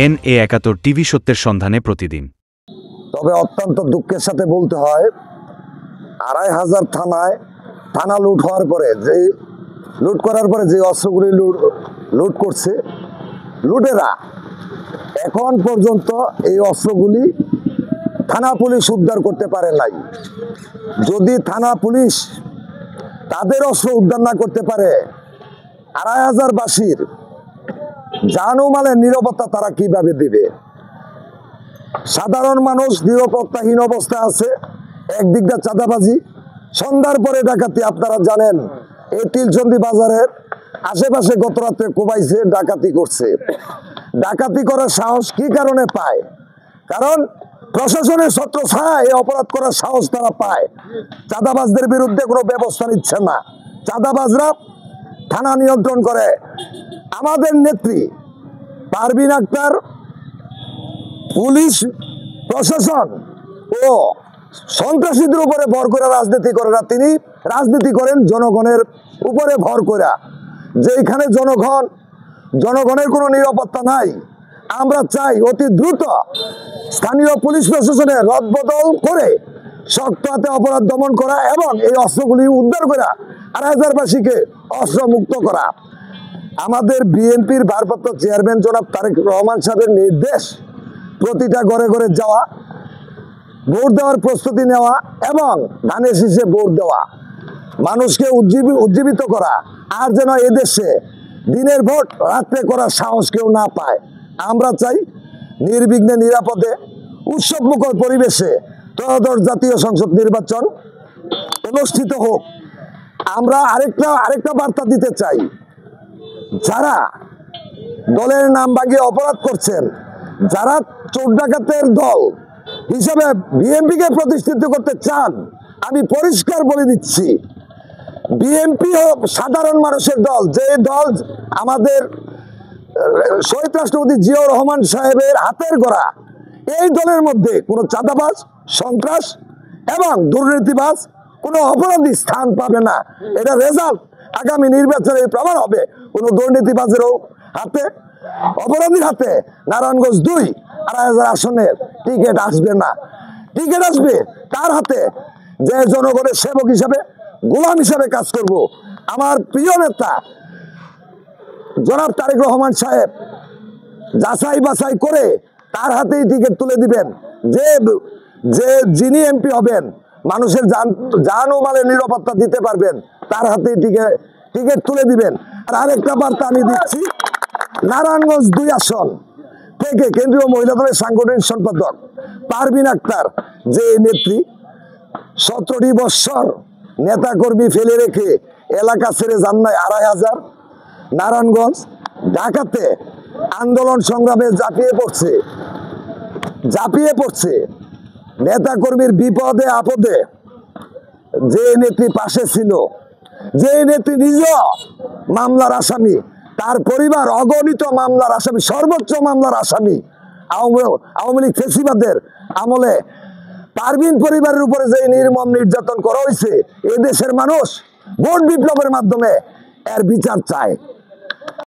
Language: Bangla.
NA71 টিভি সত্যের সন্ধানে প্রতিদিন। তবে অত্যন্ত দুঃখের সাথে বলতে হয় ২৫০০ থানা লুট হওয়ার পরে লুট করার পরে যে অস্ত্রগুলি লুট করছে লুটেরা এখন পর্যন্ত এই অস্ত্রগুলি থানা পুলিশ উদ্ধার করতে পারে নাই। যদি থানা পুলিশ তাদের অস্ত্র উদ্ধার না করতে পারে ২৫০০ জানমালের নিরাপত্তা তারা কিভাবে দিবে? সাধারণ মানুষ নিরাপত্তাহীন অবস্থায় আছে। একদিক দিয়ে চাঁদাবাজি, সন্ধ্যার পরে ডাকাতি। আপনারা জানেন এই তিলচন্ডী বাজারের আশেপাশে গত রাতে কোবাইছে, ডাকাতি করছে। ডাকাতি করার সাহস কি কারণে পায়? কারণ প্রশাসনের ছত্রছায়ায় এই অপরাধ করার সাহস তারা পায়। চাঁদাবাজদের বিরুদ্ধে কোনো ব্যবস্থা নিচ্ছে না। চাঁদাবাজরা থানা নিয়ন্ত্রণ করে। আমাদের নেত্রী পারভিন আক্তার পুলিশ প্রশাসন ও সন্ত্রাসীদের উপরে ভর করে রাজনীতি করে না, তিনি রাজনীতি করেন জনগণের উপরে ভর করে। যেখানে জনগণের কোনো নিরাপত্তা নাই, আমরা চাই অতি দ্রুত স্থানীয় পুলিশ প্রশাসনের রদবদল করে শক্ত হাতে অপরাধ দমন করা এবং এই অস্ত্রগুলি উদ্ধার করা, ২৫০০বাসীকে অস্ত্র মুক্ত করা। আমাদের বিএনপির ভারপ্রাপ্ত চেয়ারম্যান জনাব তারেক রহমান সাহেবের নির্দেশ প্রতিটা ঘরে ঘরে যাওয়া, ভোট দেওয়ার প্রস্তুতি নেওয়া এবং ধানের শীষে ভোট দেওয়া, মানুষকে উজ্জীবিত করা। আর যেন এদেশে দিনের ভোট রাত্রে করার সাহস কেউ না পায়। আমরা চাই নির্বিঘ্নে নিরাপদে উৎসবমুখর পরিবেশে ত্রয়োদশ জাতীয় সংসদ নির্বাচন অনুষ্ঠিত হোক। আমরা আরেকটা বার্তা দিতে চাই, যারা দলের নাম ভাঙিয়ে অপরাধ করছেন, যারা চোর ডাকাতের দল হিসাবে বিএনপিকে প্রতিষ্ঠিত করতে চান, আমি পরিষ্কার বলে দিচ্ছি, বিএনপি হোক সাধারণ মানুষের দল, যে দল আমাদের শহীদ রাষ্ট্রপতি জিয়াউর রহমান সাহেবের হাতের গড়া, এই দলের মধ্যে কোনো চাঁদাবাজ, সন্ত্রাস এবং দুর্নীতিবাজ, কোনো অপরাধী স্থান পাবে না। এটা রেজাল্ট আগামী নির্বাচনে প্রমাণ হবে। কোনো দুর্নীতিবাজেরও হাতে, অপরাধীর হাতে নারায়ণগঞ্জ ২ ২৫০০ আসনের টিকিট আসবে না। টিকিট আসবে তার হাতে, যে জনগণের সেবক হিসাবে, গোলাম হিসাবে কাজ করব। আমার প্রিয় নেতা জনাব তারেক রহমান সাহেব যাচাই বাছাই করে তার হাতেই টিকিট তুলে দিবেন। যিনি এমপি হবেন, মানুষের জান ও মালের নিরাপত্তা দিতে পারবেন, তার হাতেই টিকিট তুলে দিবেন। আর আরেকটা বার্তা আমি দিচ্ছি, নারায়ণগঞ্জ ২ আসন থেকে কেন্দ্রীয় মহিলা দলের সাংগঠনিক সম্পাদক পারভিন আক্তার, যে নেত্রী ১৭টি বৎসর নেতাকর্মী ফেলে রেখে এলাকা ছেড়ে যান নাই ২৫০০, নারায়ণগঞ্জ ঢাকাতে আন্দোলন সংগ্রামে ঝাঁপিয়ে পড়ছে। নেতাকর্মীর বিপদে আপদে যে নেত্রী পাশে ছিল, যে নেত্রী নিজ মামলার আসামি, তার পরিবার অগণিত মামলার আসামি, সর্বোচ্চ মামলার আসামি। আওয়ামী লীগ ফেসিবাদের আমলে পারভিন পরিবারের উপরে যে নির্মম নির্যাতন করা হয়েছে, এদেশের মানুষ ভোট বিপ্লবের মাধ্যমে এর বিচার চায়।